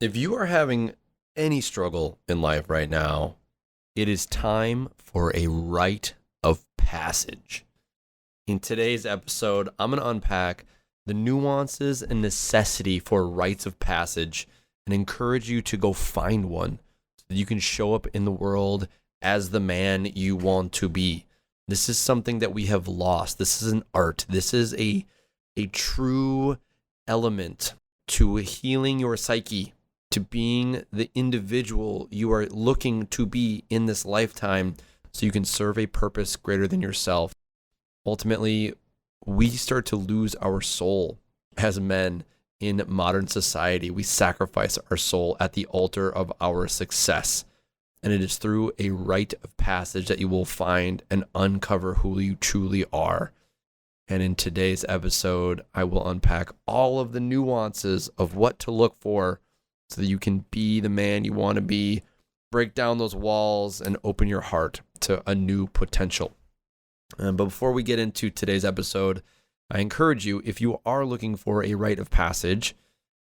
If you are having any struggle in life right now, it is time for a rite of passage. In today's episode, I'm going to unpack the nuances and necessity for rites of passage and encourage you to go find one so that you can show up in the world as the man you want to be. This is something that we have lost. This is an art. This is a true element to healing your psyche, to being the individual you are looking to be in this lifetime so you can serve a purpose greater than yourself. Ultimately, we start to lose our soul as men in modern society. We sacrifice our soul at the altar of our success. And it is through a rite of passage that you will find and uncover who you truly are. And in today's episode, I will unpack all of the nuances of what to look for so that you can be the man you want to be, break down those walls, and open your heart to a new potential. But before we get into today's episode, I encourage you, if you are looking for a rite of passage,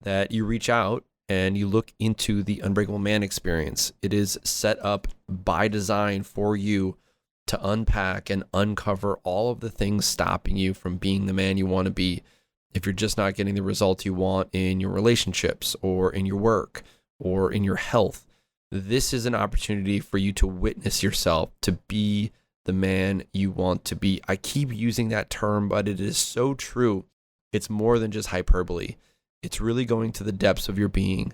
that you reach out and you look into the Unbreakable Man experience. It is set up by design for you to unpack and uncover all of the things stopping you from being the man you want to be. If you're just not getting the results you want in your relationships or in your work or in your health, this is an opportunity for you to witness yourself, to be the man you want to be. I keep using that term, but it is so true. It's more than just hyperbole. It's really going to the depths of your being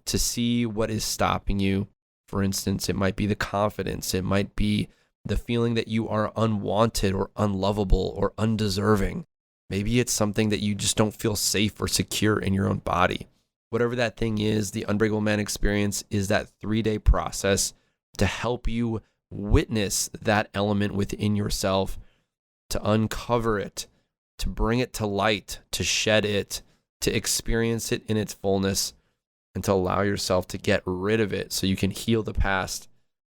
to see what is stopping you. For instance, it might be the confidence. It might be the feeling that you are unwanted or unlovable or undeserving. Maybe it's something that you just don't feel safe or secure in your own body. Whatever that thing is, the Unbreakable Man experience is that 3-day process to help you witness that element within yourself, to uncover it, to bring it to light, to shed it, to experience it in its fullness, and to allow yourself to get rid of it so you can heal the past,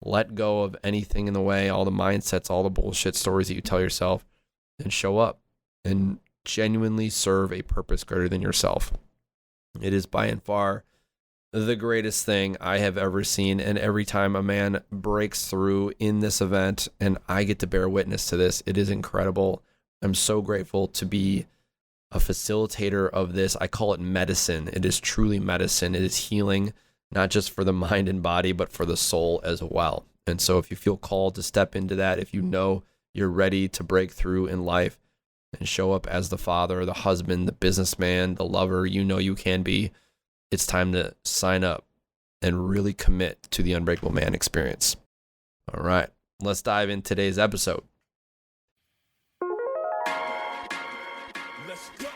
let go of anything in the way, all the mindsets, all the bullshit stories that you tell yourself, and show up and genuinely serve a purpose greater than yourself. It is by and far the greatest thing I have ever seen. And every time a man breaks through in this event and I get to bear witness to this, it is incredible. I'm so grateful to be a facilitator of this. I call it medicine. It is truly medicine. It is healing, not just for the mind and body, but for the soul as well. And so if you feel called to step into that, if you know you're ready to break through in life and show up as the father, the husband, the businessman, the lover you know you can be, it's time to sign up and really commit to the Unbreakable Man experience. All right, let's dive in today's episode. Let's go.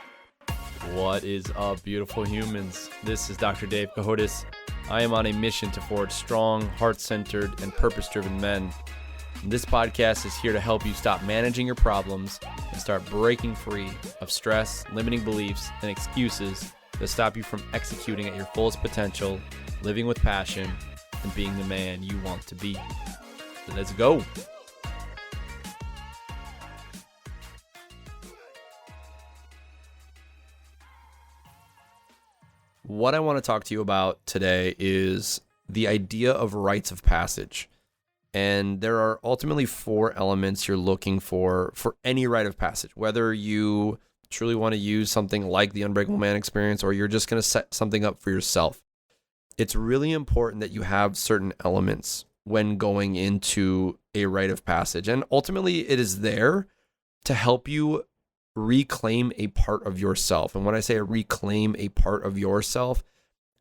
What is up, beautiful humans? This is Dr. Dave Cahotis. I am on a mission to forge strong, heart-centered, and purpose-driven men. This podcast is here to help you stop managing your problems and start breaking free of stress, limiting beliefs, and excuses that stop you from executing at your fullest potential, living with passion, and being the man you want to be. So let's go. What I want to talk to you about today is the idea of rites of passage. And there are ultimately 4 elements you're looking for any rite of passage, whether you truly want to use something like the Unbreakable Man experience or you're just going to set something up for yourself. It's really important that you have certain elements when going into a rite of passage. And ultimately, it is there to help you reclaim a part of yourself. And when I say reclaim a part of yourself,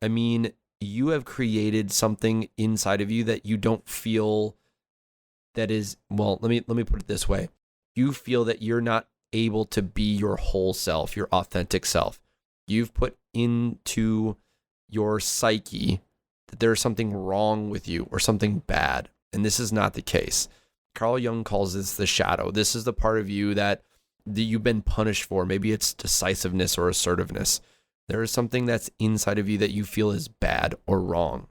I mean you have created something inside of you that you don't feel that is, well, let me put it this way. You feel that you're not able to be your whole self, your authentic self. You've put into your psyche that there's something wrong with you or something bad. And this is not the case. Carl Jung calls this the shadow. This is the part of you that you've been punished for. Maybe it's decisiveness or assertiveness. There is something that's inside of you that you feel is bad or wrong.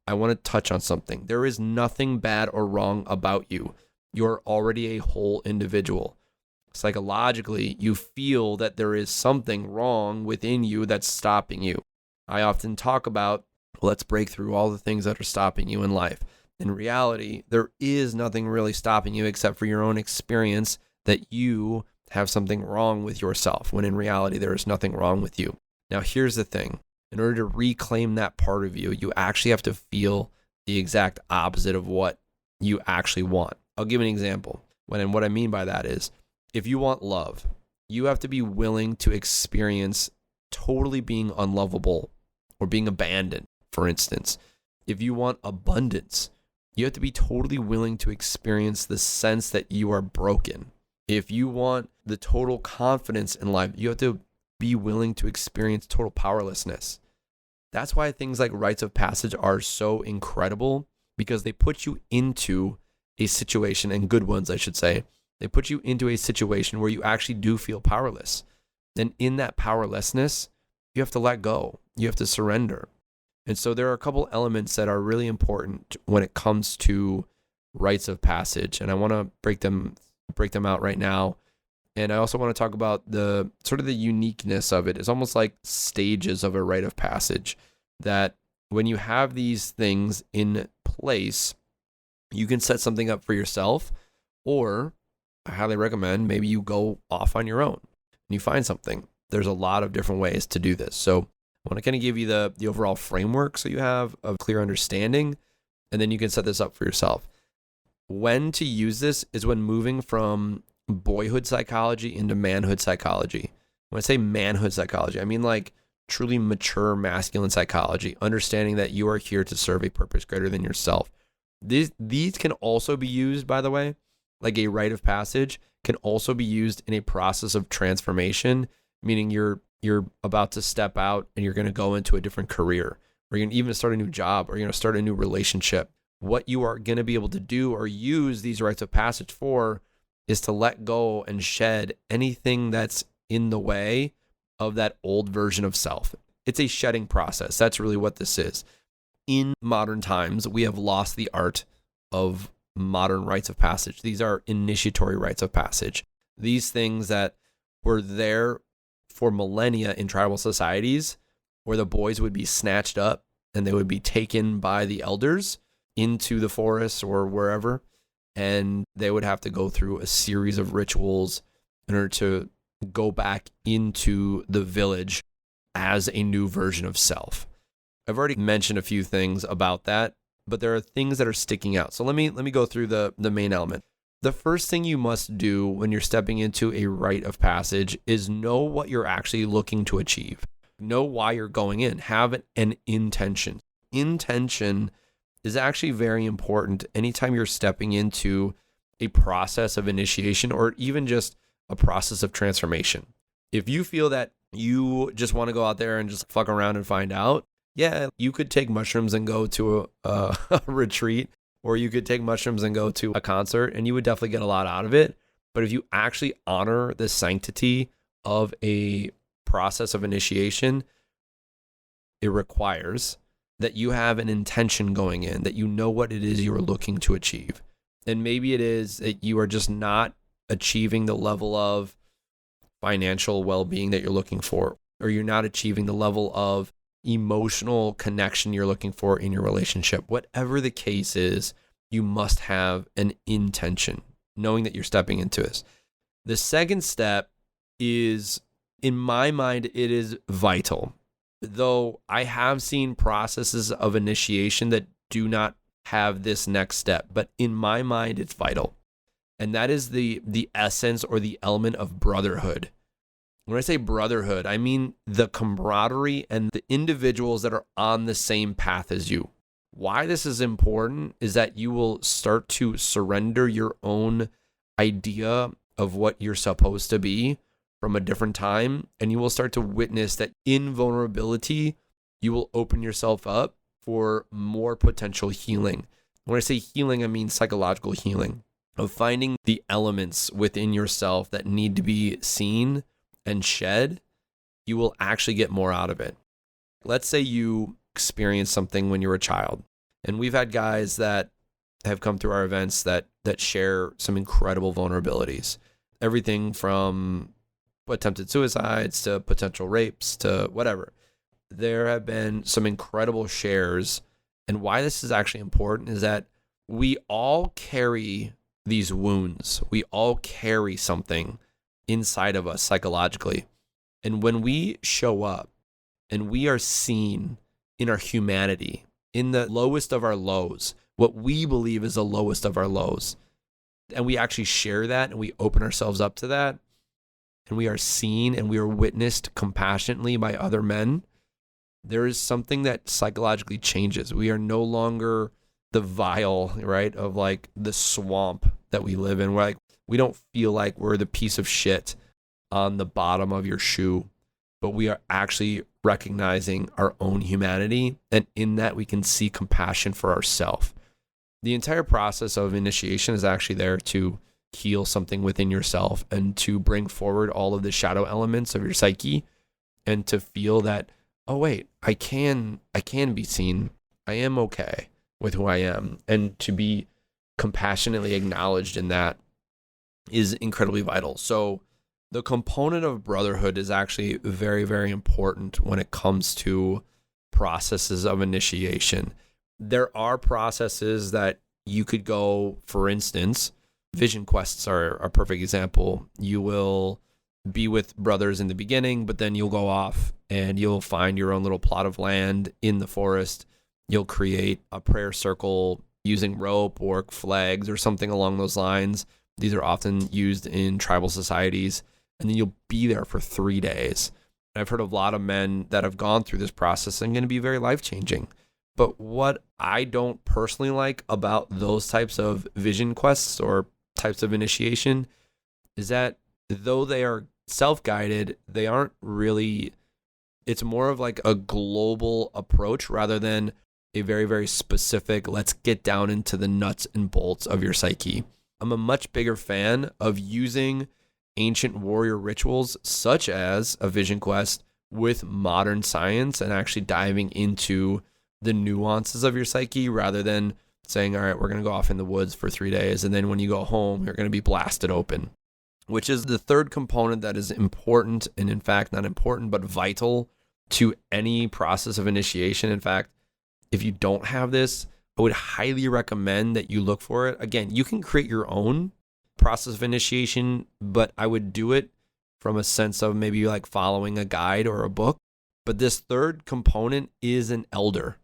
I want to touch on something. There is nothing bad or wrong about you. You're already a whole individual. Psychologically, you feel that there is something wrong within you that's stopping you. I often talk about let's break through all the things that are stopping you in life. In reality, there is nothing really stopping you except for your own experience that you have something wrong with yourself, when in reality, there is nothing wrong with you. Now, here's the thing. In order to reclaim that part of you, you actually have to feel the exact opposite of what you actually want. I'll give an example. What I mean by that is, if you want love, you have to be willing to experience totally being unlovable or being abandoned, for instance. If you want abundance, you have to be totally willing to experience the sense that you are broken. If you want the total confidence in life, you have to be willing to experience total powerlessness. That's why things like rites of passage are so incredible, because they put you into a situation, and good ones, I should say, they put you into a situation where you actually do feel powerless. And in that powerlessness, you have to let go. You have to surrender. And so there are a couple elements that are really important when it comes to rites of passage. And I want to break them out right now. And I also want to talk about the sort of the uniqueness of it. It's almost like stages of a rite of passage, that when you have these things in place, you can set something up for yourself, or I highly recommend maybe you go off on your own and you find something. There's a lot of different ways to do this. So I want to kind of give you the overall framework so you have a clear understanding, and then you can set this up for yourself. When to use this is when moving from boyhood psychology into manhood psychology. When I say manhood psychology, I mean like truly mature masculine psychology, understanding that you are here to serve a purpose greater than yourself. These can also be used, by the way, like a rite of passage can also be used in a process of transformation, meaning you're about to step out and you're going to go into a different career, or you're going to even start a new job, or you're going to start a new relationship. What you are going to be able to do or use these rites of passage for is to let go and shed anything that's in the way of that old version of self. It's a shedding process. That's really what this is. In modern times, we have lost the art of modern rites of passage. These are initiatory rites of passage. These things that were there for millennia in tribal societies, where the boys would be snatched up and they would be taken by the elders into the forest or wherever, and they would have to go through a series of rituals in order to go back into the village as a new version of self. I've already mentioned a few things about that, but there are things that are sticking out. So let me go through the main element. The first thing you must do when you're stepping into a rite of passage is know what you're actually looking to achieve. Know why you're going in. Have an intention. Intention is actually very important anytime you're stepping into a process of initiation, or even just a process of transformation. If you feel that you just want to go out there and just fuck around and find out, yeah, you could take mushrooms and go to a retreat, or you could take mushrooms and go to a concert, and you would definitely get a lot out of it. But if you actually honor the sanctity of a process of initiation, it requires that you have an intention going in, that you know what it is you are looking to achieve. And maybe it is that you are just not achieving the level of financial well-being that you're looking for, or you're not achieving the level of emotional connection you're looking for in your relationship. Whatever the case is, you must have an intention, knowing that you're stepping into this. The second step is, in my mind, it is vital. Though I have seen processes of initiation that do not have this next step, but in my mind, it's vital. And that is the essence or the element of brotherhood. When I say brotherhood, I mean the camaraderie and the individuals that are on the same path as you. Why this is important is that you will start to surrender your own idea of what you're supposed to be from a different time, and you will start to witness that in vulnerability, you will open yourself up for more potential healing. When I say healing, I mean psychological healing, of finding the elements within yourself that need to be seen and shed. You will actually get more out of it. Let's say you experienced something when you were a child, and we've had guys that have come through our events that share some incredible vulnerabilities. Everything from attempted suicides to potential rapes to whatever. there have been some incredible shares. And why this is actually important is that we all carry these wounds. We all carry something inside of us psychologically. And when we show up and we are seen in our humanity, in the lowest of our lows, what we believe is the lowest of our lows, and we actually share that and we open ourselves up to that, and we are seen and we are witnessed compassionately by other men, there is something that psychologically changes. We are no longer the vial, right, of like the swamp that we live in. We're like, we don't feel like we're the piece of shit on the bottom of your shoe, but we are actually recognizing our own humanity. And in that, we can see compassion for ourselves. The entire process of initiation is actually there to heal something within yourself and to bring forward all of the shadow elements of your psyche and to feel that, oh wait, I can be seen. I am okay with who I am. And to be compassionately acknowledged in that is incredibly vital. So the component of brotherhood is actually very, very important when it comes to processes of initiation. There are processes that you could go, for instance, vision quests are a perfect example. You will be with brothers in the beginning, but then you'll go off and you'll find your own little plot of land in the forest. You'll create a prayer circle using rope or flags or something along those lines. These are often used in tribal societies. And then you'll be there for 3 days. And I've heard of a lot of men that have gone through this process and going to be very life-changing. But what I don't personally like about those types of vision quests or types of initiation is that though they are self-guided, they aren't really, it's more of like a global approach rather than a very, very specific, let's get down into the nuts and bolts of your psyche. I'm a much bigger fan of using ancient warrior rituals such as a vision quest with modern science and actually diving into the nuances of your psyche rather than saying, all right, we're going to go off in the woods for 3 days. And then when you go home, you're going to be blasted open, which is the third component that is important. And in fact, not important, but vital to any process of initiation. In fact, if you don't have this, I would highly recommend that you look for it. Again, you can create your own process of initiation, but I would do it from a sense of maybe like following a guide or a book. But this third component is an elder,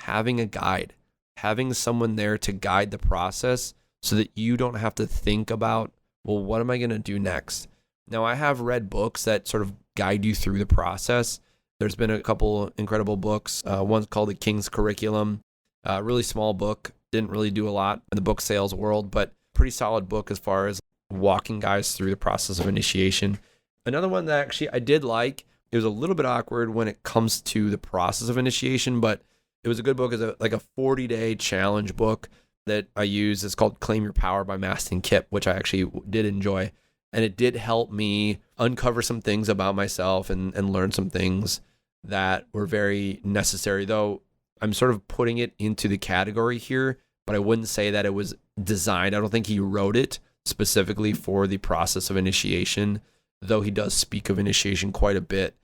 having a guide, having someone there to guide the process so that you don't have to think about, well, what am I going to do next? Now, I have read books that sort of guide you through the process. There's been a couple incredible books. One's called The King's Curriculum, a really small book, didn't really do a lot in the book sales world, but pretty solid book as far as walking guys through the process of initiation. Another one that actually I did like, it was a little bit awkward when it comes to the process of initiation, but it was a good book. It's like a 40-day challenge book that I use. It's called Claim Your Power by Mastin Kipp, which I actually did enjoy. And it did help me uncover some things about myself and learn some things that were very necessary, though I'm sort of putting it into the category here, but I wouldn't say that it was designed. I don't think he wrote it specifically for the process of initiation, though he does speak of initiation quite a bit.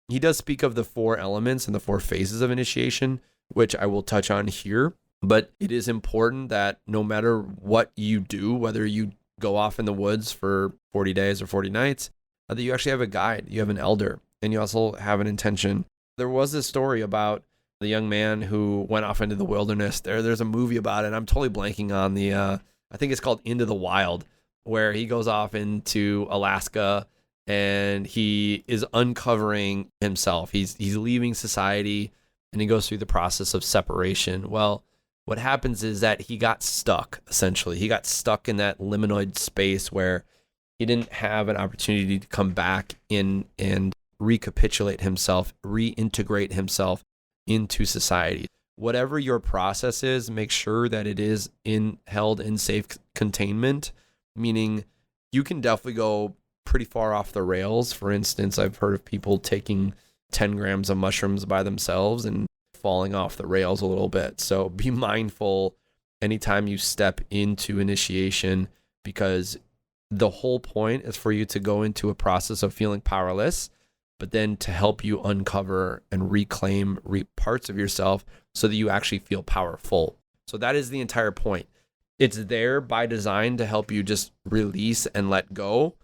He does speak of the 4 elements and the 4 phases of initiation, which I will touch on here. But it is important that no matter what you do, whether you go off in the woods for 40 days or 40 nights, that you actually have a guide, you have an elder, and you also have an intention. There was this story about the young man who went off into the wilderness. There's a movie about it. I'm totally blanking on the, I think it's called Into the Wild, where he goes off into Alaska and he is uncovering himself. He's leaving society and he goes through the process of separation. Well, what happens is that he got stuck, essentially. He got stuck in that liminal space where he didn't have an opportunity to come back in and recapitulate himself, reintegrate himself into society. Whatever your process is, make sure that it is held in safe containment, meaning you can definitely go pretty far off the rails. For instance, I've heard of people taking 10 grams of mushrooms by themselves and falling off the rails a little bit. So be mindful anytime you step into initiation, because the whole point is for you to go into a process of feeling powerless, but then to help you uncover and reclaim parts of yourself so that you actually feel powerful. So that is the entire point. It's there by design to help you just release and let go,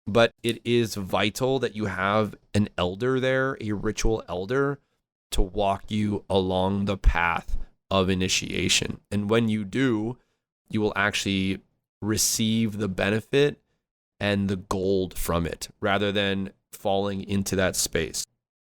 but it is vital that you have an elder there, a ritual elder, to walk you along the path of initiation. And when you do, you will actually receive the benefit and the gold from it rather than falling into that space.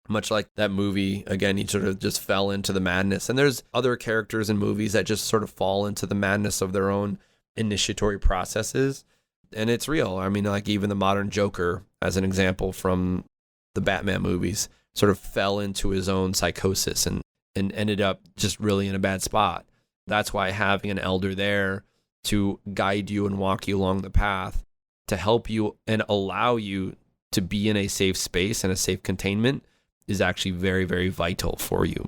Much like that movie, again, he sort of just fell into the madness. And there's other characters in movies that just sort of fall into the madness of their own initiatory processes. And it's real. I mean, like even the modern Joker, as an example from the Batman movies, sort of fell into his own psychosis and ended up just really in a bad spot. That's why having an elder there to guide you and walk you along the path, to help you and allow you to be in a safe space and a safe containment is actually very, very vital for you.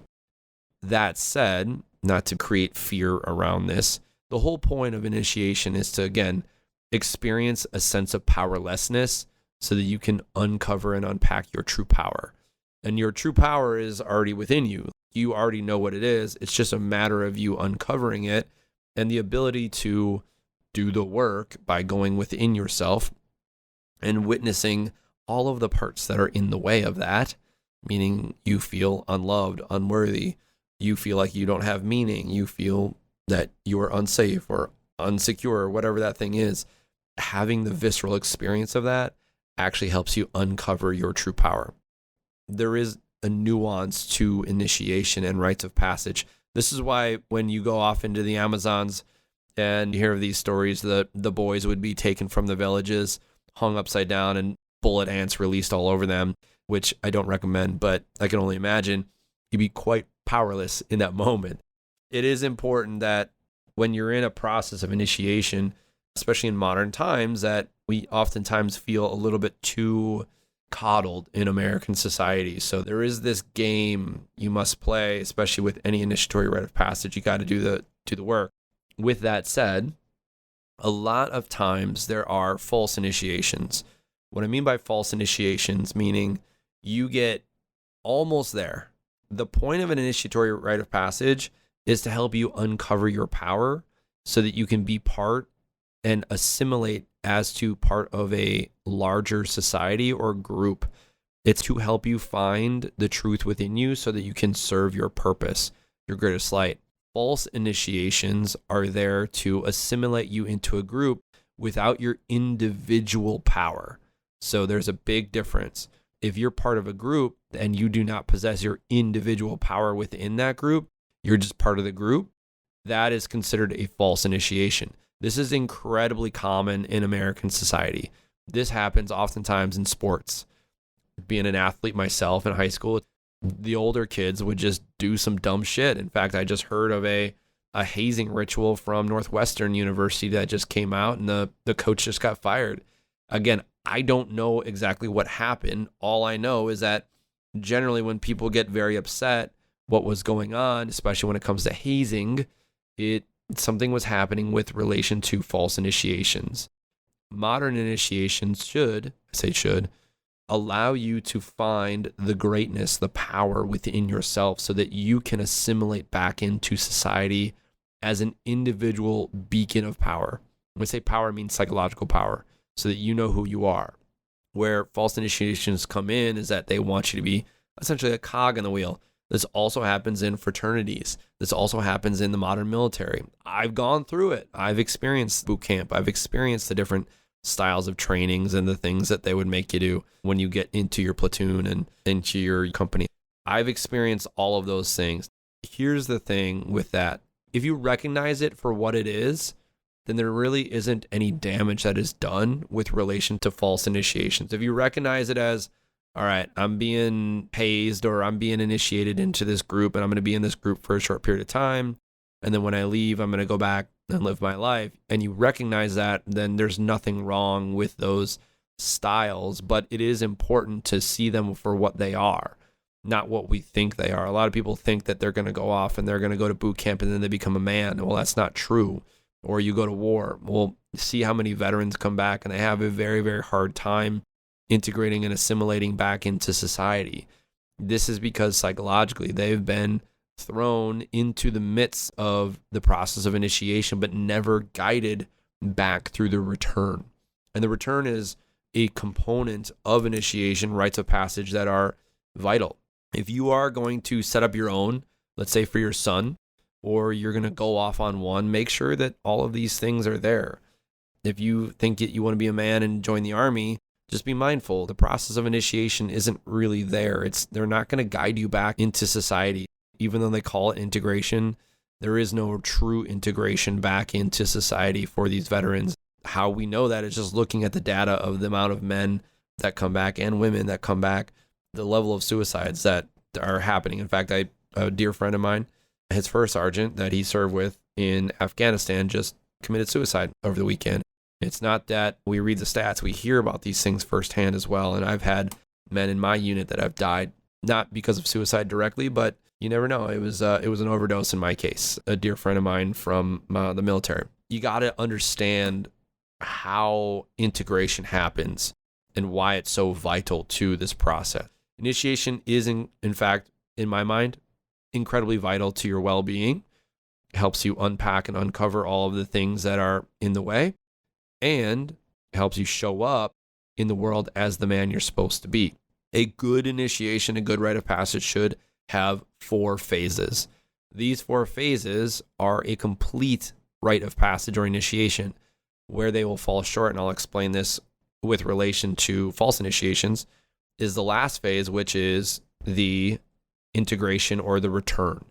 That said, not to create fear around this, the whole point of initiation is to, again, experience a sense of powerlessness so that you can uncover and unpack your true power. And your true power is already within you. You already know what it is. It's just a matter of you uncovering it and the ability to do the work by going within yourself and witnessing all of the parts that are in the way of that, meaning you feel unloved, unworthy, you feel like you don't have meaning, you feel that you are unsafe or unsecure, whatever that thing is. Having the visceral experience of that actually helps you uncover your true power. There is a nuance to initiation and rites of passage. This is why when you go off into the Amazons and you hear of these stories that the boys would be taken from the villages, hung upside down, and bullet ants released all over them, which I don't recommend, but I can only imagine you'd be quite powerless in that moment. It is important that when you're in a process of initiation, especially in modern times, that we oftentimes feel a little bit too coddled in American society. So there is this game you must play, especially with any initiatory rite of passage. You got to do the work. With that said, a lot of times there are false initiations. What I mean by false initiations, meaning you get almost there. The point of an initiatory rite of passage is to help you uncover your power so that you can be part and assimilate as to part of a larger society or group. It's to help you find the truth within you so that you can serve your purpose, your greatest light. False initiations are there to assimilate you into a group without your individual power. So there's a big difference. If you're part of a group and you do not possess your individual power within that group, you're just part of the group, that is considered a false initiation. This is incredibly common in American society. This happens oftentimes in sports. Being an athlete myself in high school, the older kids would just do some dumb shit. In fact, I just heard of a hazing ritual from Northwestern University that just came out, and the coach just got fired. Again, I don't know exactly what happened. All I know is that generally when people get very upset what was going on, especially when it comes to hazing, something was happening with relation to false initiations. Modern initiations should allow you to find the greatness, the power within yourself so that you can assimilate back into society as an individual beacon of power. When I say power, I mean psychological power, so that you know who you are. Where false initiations come in is that they want you to be essentially a cog in the wheel. This also happens in fraternities. This also happens in the modern military. I've gone through it. I've experienced boot camp. I've experienced the different styles of trainings and the things that they would make you do when you get into your platoon and into your company. I've experienced all of those things. Here's the thing with that. If you recognize it for what it is, then there really isn't any damage that is done with relation to false initiations. If you recognize it as, all right, I'm being hazed or I'm being initiated into this group and I'm going to be in this group for a short period of time, and then when I leave, I'm going to go back and live my life, and you recognize that, then there's nothing wrong with those styles, but it is important to see them for what they are, not what we think they are. A lot of people think that they're going to go off and they're going to go to boot camp and then they become a man. Well, that's not true. Or you go to war. Well, see how many veterans come back and they have a very, very hard time integrating and assimilating back into society. This is because psychologically they've been thrown into the midst of the process of initiation, but never guided back through the return. And the return is a component of initiation, rites of passage that are vital. If you are going to set up your own, let's say for your son, or you're going to go off on one, make sure that all of these things are there. If you think that you want to be a man and join the army, just be mindful. The process of initiation isn't really there. They're not going to guide you back into society. Even though they call it integration, there is no true integration back into society for these veterans. How we know that is just looking at the data of the amount of men that come back and women that come back, the level of suicides that are happening. In fact, a dear friend of mine, his first sergeant that he served with in Afghanistan, just committed suicide over the weekend. It's not that we read the stats, we hear about these things firsthand as well. And I've had men in my unit that have died, not because of suicide directly, but you never know. It was an overdose in my case, a dear friend of mine from the military. You got to understand how integration happens and why it's so vital to this process. Initiation is, in fact, in my mind, incredibly vital to your well-being. It helps you unpack and uncover all of the things that are in the way, and helps you show up in the world as the man you're supposed to be. A good initiation, a good rite of passage should have 4 phases. These 4 phases are a complete rite of passage or initiation. Where they will fall short, and I'll explain this with relation to false initiations, is the last phase, which is the integration or the return.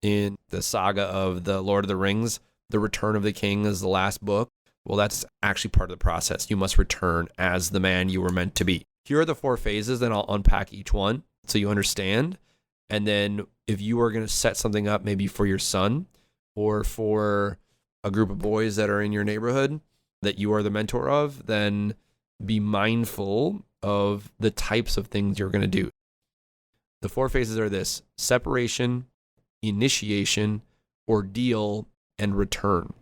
In the saga of the Lord of the Rings, the Return of the King is the last book. Well, that's actually part of the process. You must return as the man you were meant to be. Here are the 4 phases, then I'll unpack each one so you understand. And then if you are going to set something up maybe for your son or for a group of boys that are in your neighborhood that you are the mentor of, then be mindful of the types of things you're going to do. The 4 phases are this: separation, initiation, ordeal, and return.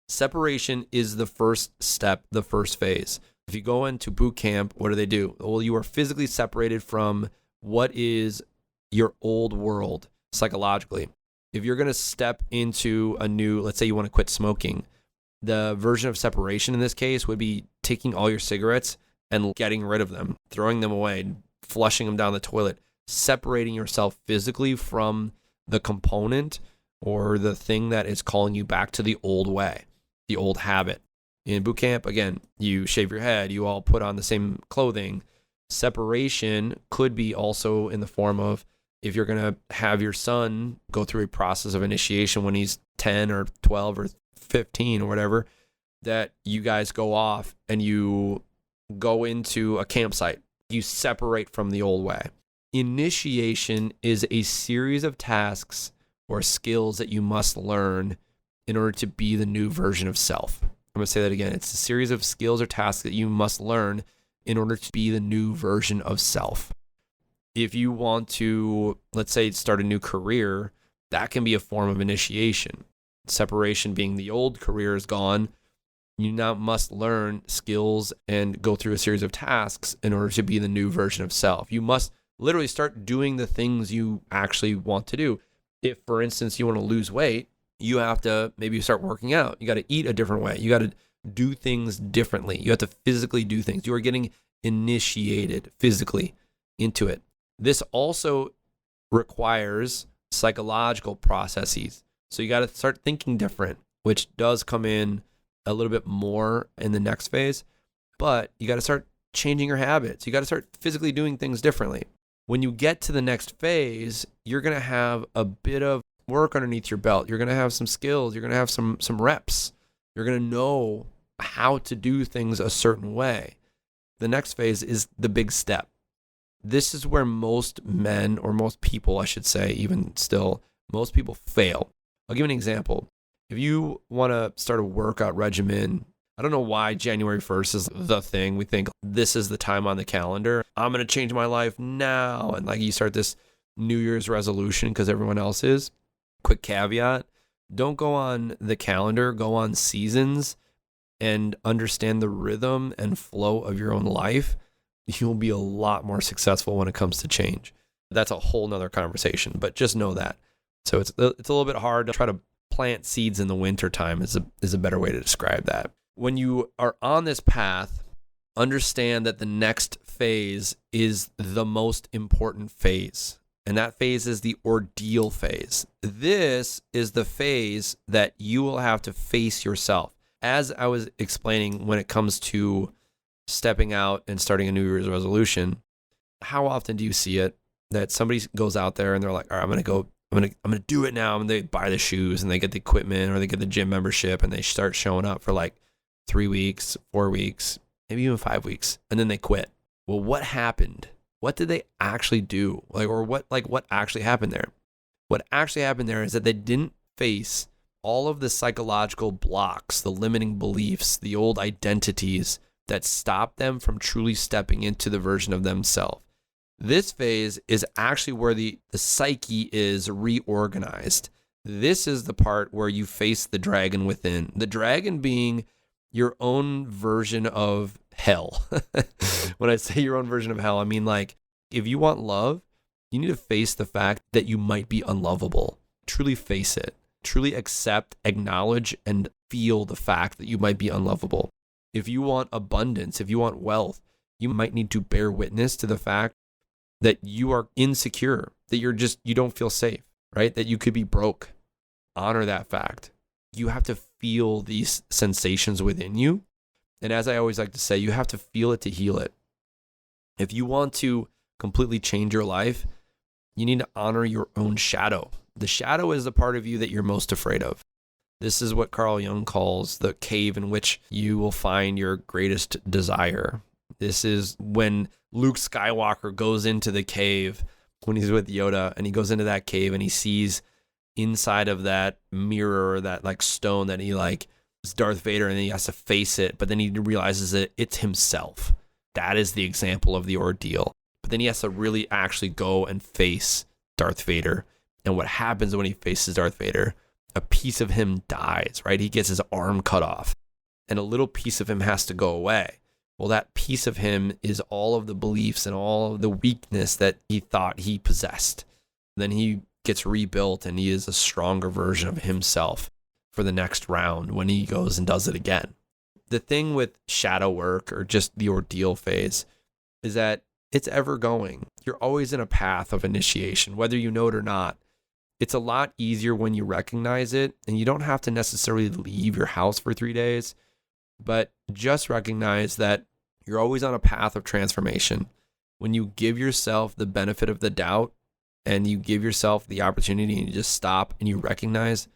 Separation is the first step, the first phase. If you go into boot camp, what do? Well, you are physically separated from what is your old world psychologically. If you're going to step into a new, let's say you want to quit smoking, the version of separation in this case would be taking all your cigarettes and getting rid of them, throwing them away, flushing them down the toilet, separating yourself physically from the component or the thing that is calling you back to the old way, the old habit. In boot camp, again, you shave your head, you all put on the same clothing. Separation could be also in the form of, if you're going to have your son go through a process of initiation when he's 10 or 12 or 15 or whatever, that you guys go off and you go into a campsite. You separate from the old way. Initiation is a series of tasks or skills that you must learn in order to be the new version of self. I'm going to say that again. It's a series of skills or tasks that you must learn in order to be the new version of self. If you want to, let's say, start a new career, that can be a form of initiation. Separation being the old career is gone. You now must learn skills and go through a series of tasks in order to be the new version of self. You must literally start doing the things you actually want to do. If, for instance, you want to lose weight, you have to maybe start working out. You got to eat a different way. You got to do things differently. You have to physically do things. You are getting initiated physically into it. This also requires psychological processes. So you got to start thinking different, which does come in a little bit more in the next phase. But you got to start changing your habits. You got to start physically doing things differently. When you get to the next phase, you're going to have a bit of work underneath your belt. You're going to have some skills. You're going to have some reps. You're going to know how to do things a certain way. The next phase is the big step. This is where most men, or most people, I should say, even still, most people fail. I'll give you an example. If you want to start a workout regimen, I don't know why January 1st is the thing. We think this is the time on the calendar. I'm going to change my life now. And like you start this New Year's resolution because everyone else is. Quick caveat, don't go on the calendar, go on seasons and understand the rhythm and flow of your own life. you'll be a lot more successful when it comes to change. That's a whole nother conversation, but just know that. So it's a little bit hard to try to plant seeds in the winter time is a better way to describe that. When you are on this path, understand that the next phase is the most important phase. And that phase is the ordeal phase. This is the phase that you will have to face yourself. As I was explaining when it comes to stepping out and starting a New Year's resolution, how often do you see it that somebody goes out there and they're like, all right, I'm going to do it now. And they buy the shoes and they get the equipment or they get the gym membership and they start showing up for like 3 weeks, 4 weeks, maybe even 5 weeks. And then they quit. Well, what happened? What did they actually do? What actually happened there? What actually happened there is that they didn't face all of the psychological blocks, the limiting beliefs, the old identities that stopped them from truly stepping into the version of themselves. This phase is actually where the psyche is reorganized. This is the part where you face the dragon within. The dragon being your own version of hell. When I say your own version of hell, I mean like if you want love, you need to face the fact that you might be unlovable. Truly face it. Truly accept, acknowledge, and feel the fact that you might be unlovable. If you want abundance, if you want wealth, you might need to bear witness to the fact that you are insecure, that you don't feel safe, right? That you could be broke. Honor that fact. You have to feel these sensations within you. And as I always like to say, you have to feel it to heal it. If you want to completely change your life, you need to honor your own shadow. The shadow is the part of you that you're most afraid of. This is what Carl Jung calls the cave in which you will find your greatest desire. This is when Luke Skywalker goes into the cave when he's with Yoda, and he goes into that cave and he sees inside of that mirror, that like stone that he like is Darth Vader, and then he has to face it, but then he realizes that it's himself. That is the example of the ordeal. But then he has to really actually go and face Darth Vader. And what happens when he faces Darth Vader? A piece of him dies, right? He gets his arm cut off and a little piece of him has to go away. Well, that piece of him is all of the beliefs and all of the weakness that he thought he possessed. Then he gets rebuilt and he is a stronger version of himself for the next round when he goes and does it again. The thing with shadow work or just the ordeal phase is that it's ever going. You're always in a path of initiation, whether you know it or not. It's a lot easier when you recognize it, and you don't have to necessarily leave your house for 3 days, but just recognize that you're always on a path of transformation. When you give yourself the benefit of the doubt and you give yourself the opportunity and you just stop and you recognize,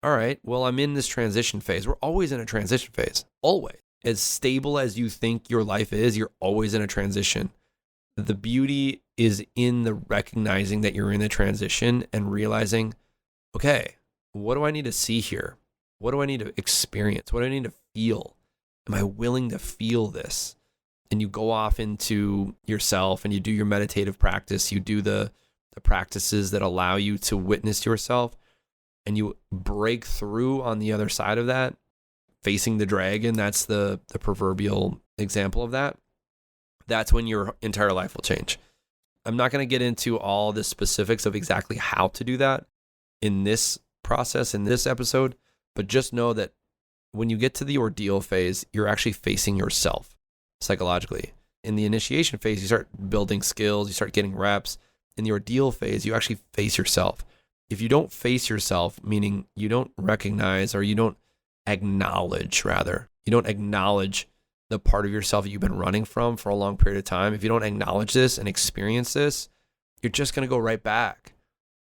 all right, well, I'm in this transition phase. We're always in a transition phase, always. As stable as you think your life is, you're always in a transition. The beauty is in the recognizing that you're in the transition and realizing, okay, what do I need to see here? What do I need to experience? What do I need to feel? Am I willing to feel this? And you go off into yourself and you do your meditative practice. You do the practices that allow you to witness yourself, and you break through on the other side of that, facing the dragon. That's the proverbial example of that. That's when your entire life will change. I'm not going to get into all the specifics of exactly how to do that in this process, in this episode, but just know that when you get to the ordeal phase, you're actually facing yourself psychologically. In the initiation phase, you start building skills, you start getting reps. In the ordeal phase, you actually face yourself. If you don't face yourself, meaning you don't recognize or you don't acknowledge, you don't acknowledge the part of yourself that you've been running from for a long period of time, if you don't acknowledge this and experience this, you're just going to go right back.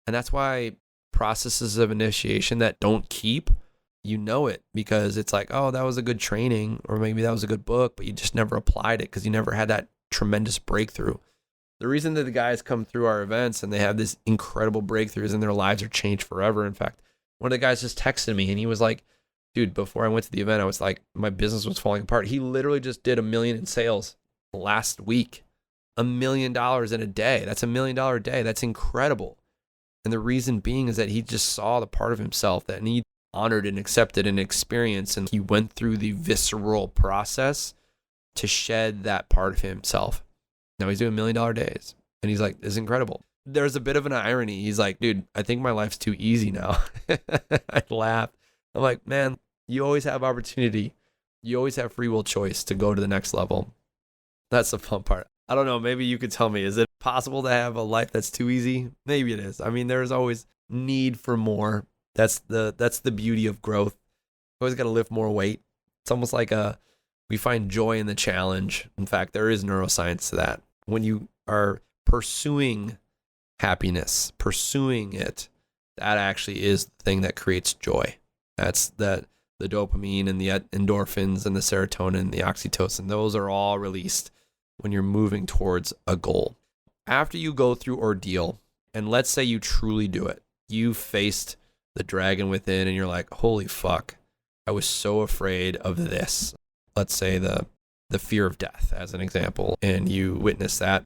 And that's why processes of initiation that don't keep, you know it, because it's like, oh, that was a good training, or maybe that was a good book, but you just never applied it because you never had that tremendous breakthrough. The reason that the guys come through our events and they have this incredible breakthroughs and their lives are changed forever. In fact, one of the guys just texted me and he was like, dude, before I went to the event, I was like, my business was falling apart. He literally just did $1 million in sales last week. $1 million in a day. That's $1 million a day. That's incredible. And the reason being is that he just saw the part of himself that he honored and accepted and experienced. And he went through the visceral process to shed that part of himself. Now he's doing $1 million days. And he's like, it's incredible. There's a bit of an irony. He's like, dude, I think my life's too easy now. I laugh. I'm like, man, you always have opportunity. You always have free will choice to go to the next level. That's the fun part. I don't know. Maybe you could tell me, is it possible to have a life that's too easy? Maybe it is. I mean, there's always need for more. That's the beauty of growth. You always got to lift more weight. It's almost like we find joy in the challenge. In fact, there is neuroscience to that. When you are pursuing happiness, pursuing it, that actually is the thing that creates joy. That's the dopamine and the endorphins and the serotonin and the oxytocin. Those are all released when you're moving towards a goal. After you go through ordeal, and let's say you truly do it, you faced the dragon within and you're like, holy fuck, I was so afraid of this. Let's say the fear of death as an example, and you witness that.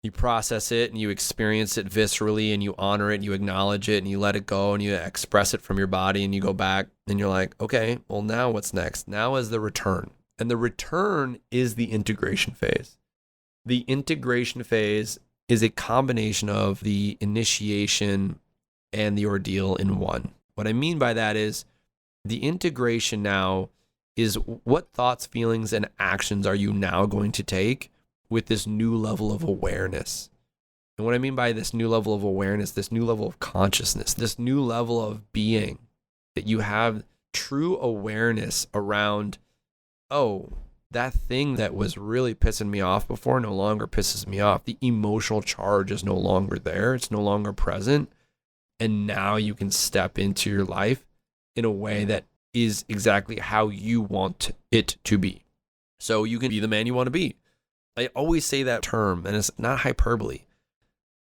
You process it and you experience it viscerally and you honor it and you acknowledge it and you let it go and you express it from your body and you go back and you're like, okay, well, now what's next? Now is the return. And the return is the integration phase. The integration phase is a combination of the initiation and the ordeal in one. What I mean by that is the integration now is what thoughts, feelings, and actions are you now going to take with this new level of awareness. And what I mean by this new level of awareness, this new level of consciousness, this new level of being, that you have true awareness around, oh, that thing that was really pissing me off before no longer pisses me off. The emotional charge is no longer there. It's no longer present. And now you can step into your life in a way that is exactly how you want it to be. So you can be the man you want to be. I always say that term, and it's not hyperbole.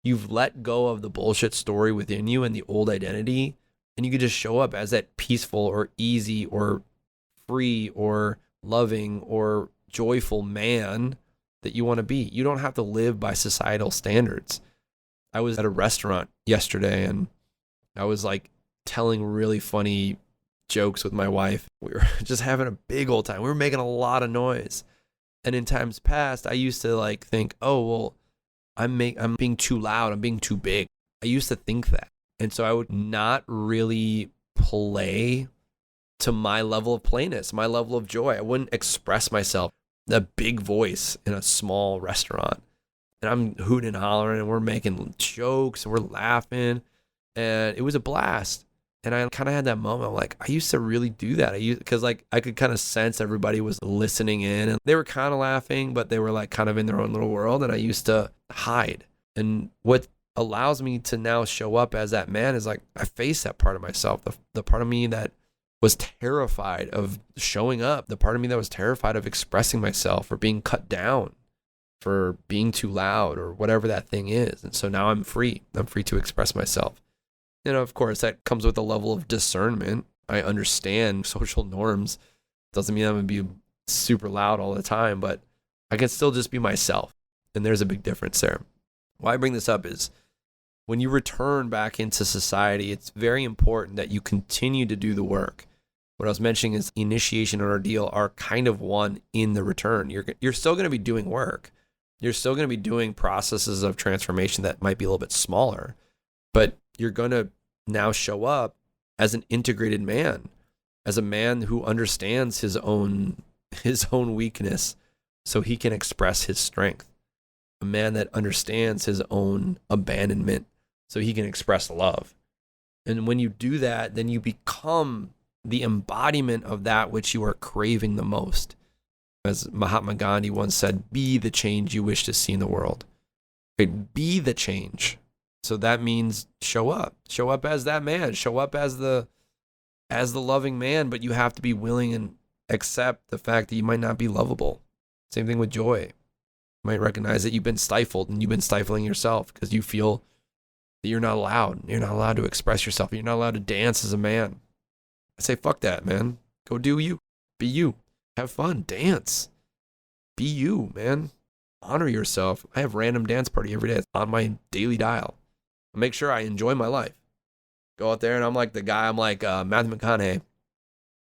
You've let go of the bullshit story within you and the old identity, and you can just show up as that peaceful or easy or free or loving or joyful man that you want to be. You don't have to live by societal standards. I was at a restaurant yesterday, and I was like telling really funny jokes with my wife. We were just having a big old time. We were making a lot of noise. And in times past, I used to like think, oh, well, I'm being too loud. I'm being too big. I used to think that. And so I would not really play to my level of playness, my level of joy. I wouldn't express myself, a big voice in a small restaurant. And I'm hooting and hollering and we're making jokes and we're laughing. And it was a blast. And I kind of had that moment. I'm like, I used to really do that. Because like I could kind of sense everybody was listening in and they were kind of laughing, but they were like kind of in their own little world. And I used to hide. And what allows me to now show up as that man is like, I face that part of myself. The part of me that was terrified of showing up. The part of me that was terrified of expressing myself or being cut down for being too loud or whatever that thing is. And so now I'm free. I'm free to express myself. You know, of course, that comes with a level of discernment. I understand social norms. Doesn't mean I'm going to be super loud all the time, but I can still just be myself. And there's a big difference there. Why I bring this up is when you return back into society, it's very important that you continue to do the work. What I was mentioning is initiation and ordeal are kind of one in the return. You're still going to be doing work. You're still going to be doing processes of transformation that might be a little bit smaller, but you're going to now show up as an integrated man, as a man who understands his own weakness so he can express his strength. A man that understands his own abandonment so he can express love. And when you do that, then you become the embodiment of that which you are craving the most. As Mahatma Gandhi once said, be the change you wish to see in the world. Right? Be the change. So that means show up as that man, show up as the loving man, but you have to be willing and accept the fact that you might not be lovable. Same thing with joy. You might recognize that you've been stifled and you've been stifling yourself because you feel that you're not allowed. You're not allowed to express yourself. You're not allowed to dance as a man. I say, fuck that, man. Go do you. Be you. Have fun. Dance. Be you, man. Honor yourself. I have random dance party every day. It's on my daily dial. Make sure I enjoy my life. Go out there and I'm like the guy, I'm like Matthew McConaughey,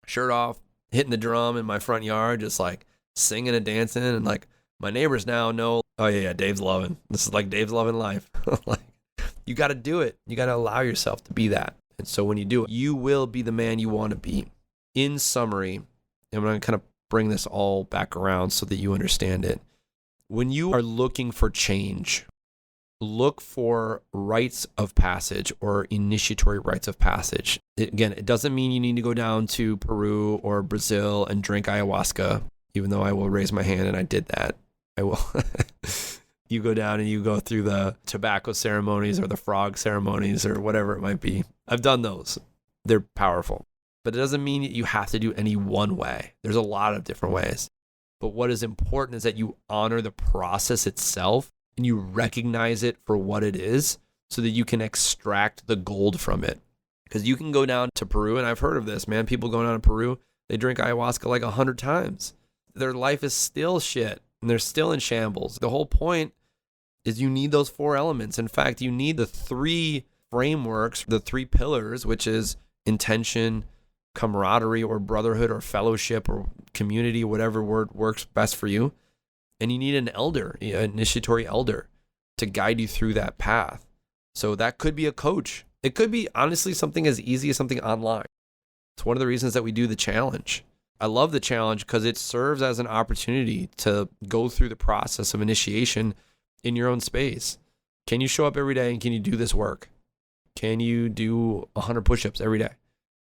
shirt off, hitting the drum in my front yard, just like singing and dancing and like My neighbors now know, oh yeah, Dave's loving. This is like Dave's loving life. Like, you got to do it. You got to allow yourself to be that. And so when you do it, you will be the man you want to be. In summary, I'm going to kind of bring this all back around so that you understand it. When you are looking for change, look for rites of passage or initiatory rites of passage. Again, it doesn't mean you need to go down to Peru or Brazil and drink ayahuasca, even though I will raise my hand and I did that. I will. You go down and you go through the tobacco ceremonies or the frog ceremonies or whatever it might be. I've done those. They're powerful. But it doesn't mean you have to do any one way. There's a lot of different ways. But what is important is that you honor the process itself and you recognize it for what it is so that you can extract the gold from it. Because you can go down to Peru, and I've heard of this, man. People going down to Peru, they drink ayahuasca like 100 times. Their life is still shit, and they're still in shambles. The whole point is you need those 4 elements. In fact, you need the 3 frameworks, the 3 pillars, which is intention, camaraderie, or brotherhood, or fellowship, or community, whatever word works best for you. And you need an elder, an initiatory elder, to guide you through that path. So that could be a coach. It could be, honestly, something as easy as something online. It's one of the reasons that we do the challenge. I love the challenge because it serves as an opportunity to go through the process of initiation in your own space. Can you show up every day and can you do this work? Can you do 100 push-ups every day?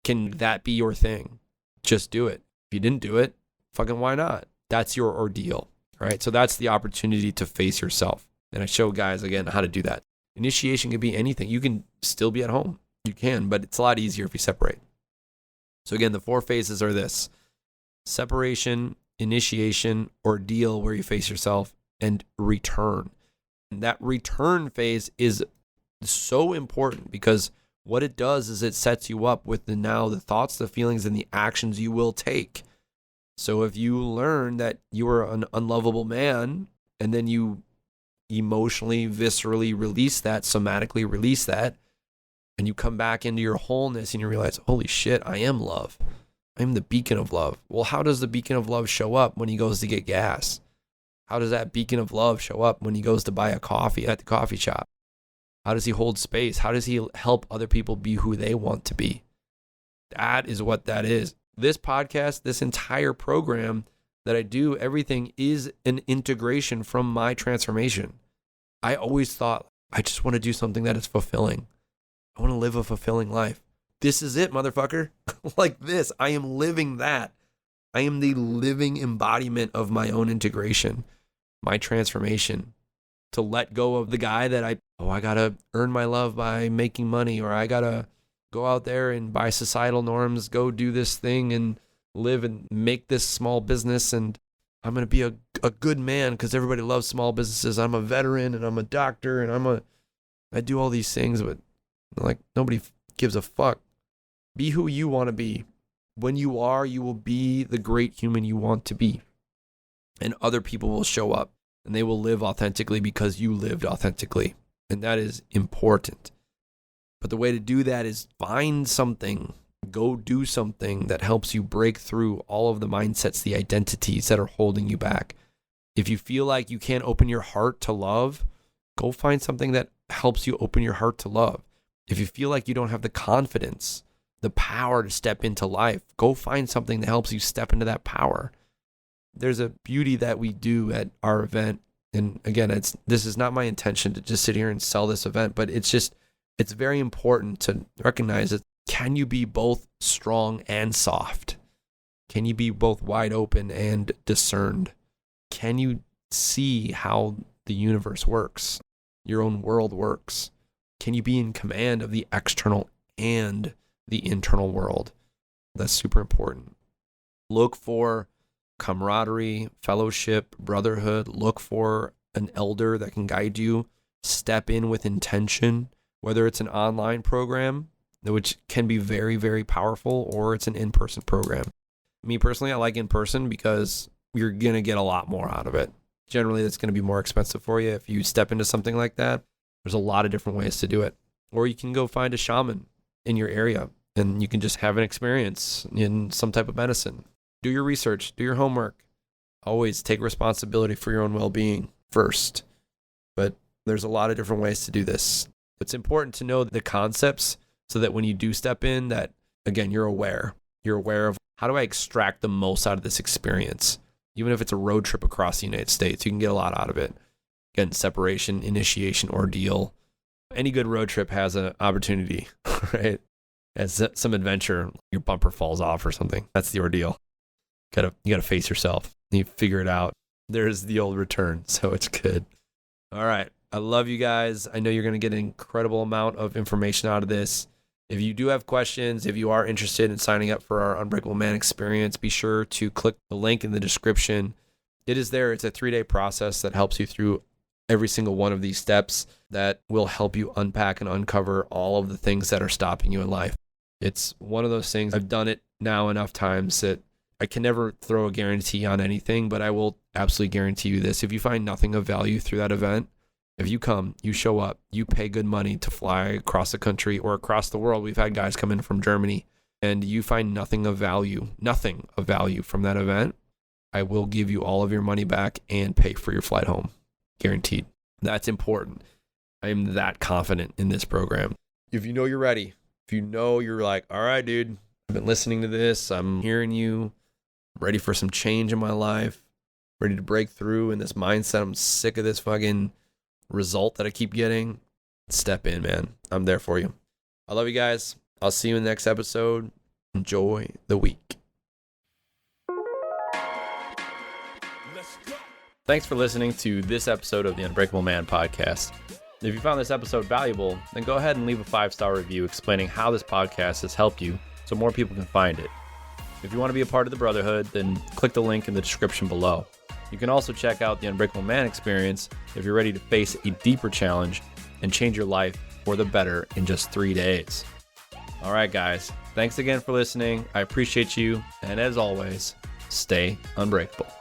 Can that be your thing? Just do it. If you didn't do it, fucking why not? That's your ordeal, right? So that's the opportunity to face yourself. And I show guys, again, how to do that. Initiation can be anything. You can still be at home. You can, but it's a lot easier if you separate. So again, the 4 phases are this: separation, initiation, ordeal, where you face yourself, and return. And that return phase is so important because what it does is it sets you up with the thoughts, the feelings, and the actions you will take. So if you learn that you are an unlovable man and then you emotionally, viscerally release that, somatically release that, and you come back into your wholeness and you realize, holy shit, I am love. I'm the beacon of love. Well, how does the beacon of love show up when he goes to get gas? How does that beacon of love show up when he goes to buy a coffee at the coffee shop? How does he hold space? How does he help other people be who they want to be? That is what that is. This podcast, this entire program that I do, everything is an integration from my transformation. I always thought, I just want to do something that is fulfilling. I want to live a fulfilling life. This is it, motherfucker. Like this, I am living that. I am the living embodiment of my own integration, my transformation. To let go of the guy that I gotta earn my love by making money, or I gotta go out there and by societal norms, go do this thing and live and make this small business, and I'm gonna be a good man because everybody loves small businesses. I'm a veteran and I'm a doctor and I do all these things, but like nobody gives a fuck. Be who you want to be. When you are, you will be the great human you want to be, and other people will show up. And they will live authentically because you lived authentically. And that is important. But the way to do that is find something, go do something that helps you break through all of the mindsets, the identities that are holding you back. If you feel like you can't open your heart to love, go find something that helps you open your heart to love. If you feel like you don't have the confidence, the power to step into life, go find something that helps you step into that power. There's a beauty that we do at our event. And again, this is not my intention to just sit here and sell this event, but it's very important to recognize that can you be both strong and soft? Can you be both wide open and discerned? Can you see how the universe works, your own world works? Can you be in command of the external and the internal world? That's super important. Look for camaraderie, fellowship, brotherhood. Look for an elder that can guide you. Step in with intention, whether it's an online program, which can be very, very powerful, or it's an in-person program. Me personally, I like in-person because you're going to get a lot more out of it. Generally, it's going to be more expensive for you if you step into something like that. There's a lot of different ways to do it. Or you can go find a shaman in your area and you can just have an experience in some type of medicine. Do your research, do your homework, always take responsibility for your own well-being first. But there's a lot of different ways to do this. It's important to know the concepts so that when you do step in, that, again, you're aware. You're aware of, how do I extract the most out of this experience? Even if it's a road trip across the United States, you can get a lot out of it. Again, separation, initiation, ordeal. Any good road trip has an opportunity, right? As some adventure, your bumper falls off or something. That's the ordeal. You gotta face yourself. You figure it out. There's the old return, so it's good. All right. I love you guys. I know you're going to get an incredible amount of information out of this. If you do have questions, if you are interested in signing up for our Unbreakable Man experience, be sure to click the link in the description. It is there. It's a 3-day process that helps you through every single one of these steps that will help you unpack and uncover all of the things that are stopping you in life. It's one of those things. I've done it now enough times that I can never throw a guarantee on anything, but I will absolutely guarantee you this. If you find nothing of value through that event, if you come, you show up, you pay good money to fly across the country or across the world. We've had guys come in from Germany, and you find nothing of value from that event, I will give you all of your money back and pay for your flight home. Guaranteed. That's important. I am that confident in this program. If you know you're ready, if you know you're like, all right, dude, I've been listening to this, I'm hearing you, I'm ready for some change in my life, ready to break through in this mindset, I'm sick of this fucking result that I keep getting, step in, man. I'm there for you. I love you guys. I'll see you in the next episode. Enjoy the week. Thanks for listening to this episode of the Unbreakable Man podcast. If you found this episode valuable, then go ahead and leave a 5-star review explaining how this podcast has helped you so more people can find it. If you want to be a part of the brotherhood, then click the link in the description below. You can also check out the Unbreakable Man experience if you're ready to face a deeper challenge and change your life for the better in just 3 days. All right, guys. Thanks again for listening. I appreciate you. And as always, stay unbreakable.